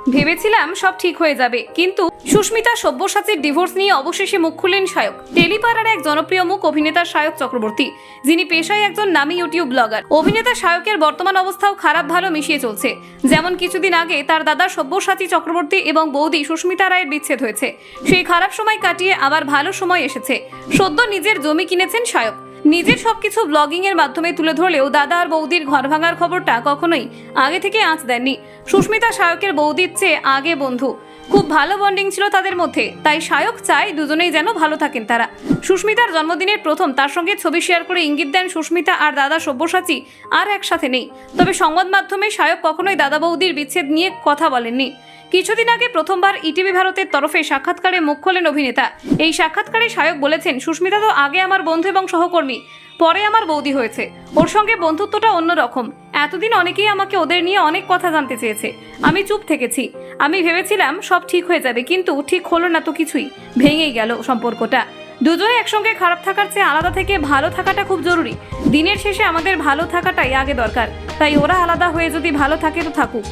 ভেবেছিলাম সব ঠিক হয়ে যাবে, কিন্তু সুস্মিতা সব্যসাচীর ডিভোর্স নিয়ে অবশেষে মুখ খুললেন সায়ক। টেলিপাড়ার এক জনপ্রিয় মুখ অভিনেতা সায়ক চক্রবর্তী, যিনি পেশায় একজন নামী ইউটিউব ব্লগার। অভিনেতা সায়কের বর্তমান অবস্থাও খারাপ ভালো মিশিয়ে চলছে। যেমন কিছুদিন আগে তার দাদা সব্যসাচী চক্রবর্তী এবং বৌদি সুস্মিতা রায়ের বিচ্ছেদ হয়েছে। সেই খারাপ সময় কাটিয়ে আবার ভালো সময় এসেছে। সদ্য নিজের জমি কিনেছেন সায়ক। নিজের সবকিছু ব্লগিং এর মাধ্যমে তুলে ধরলেও দাদা আর বৌদির ঘর ভাঙার খবরটা কখনোই আগে থেকে আঁচ দেননি। সুস্মিতা সায়কের বৌদির চেয়ে আগে বন্ধু, খুব ভালো বন্ডিং ছিল তাদের মধ্যে। তাই সায়ক চায় দুজনেই যেন ভালো থাকেন তারা। সুস্মিতার জন্মদিনের প্রথম তার সঙ্গে ছবি শেয়ার করে ইঙ্গিত দেন সুস্মিতা আর দাদা সব্যসাচী আর একসাথে নেই। তবে সংবাদ মাধ্যমে সায়ক কখনোই দাদা বৌদির বিচ্ছেদ নিয়ে কথা বলেননি। কিছুদিন আগে প্রথমবার ইটিভি ভারতের তরফে সাক্ষাৎকারে মুখ খোলেন অভিনেতা। এই সাক্ষাৎকারে সায়ক বলেছেন, সুস্মিতা তো আগে আমার বন্ধু এবং সহকর্মী, পরে আমার বৌদি হয়েছে। ওর সঙ্গে বন্ধুত্বটা অন্যরকম। এতদিন অনেকেই আমাকে ওদের নিয়ে অনেক কথা জানতে চেয়েছে, আমি চুপ থেকেছি। আমি ভেবেছিলাম সব ঠিক হয়ে যাবে, কিন্তু ঠিক হলো না তো কিছুই, ভেঙেই গেল সম্পর্কটা। দুজনে একসঙ্গে খারাপ থাকার চেয়ে আলাদা থেকে ভালো থাকাটা খুব জরুরি। দিনের শেষে আমাদের ভালো থাকাটাই আগে দরকার। তাই ওরা আলাদা হয়ে যদি ভালো থাকে তো থাকুক।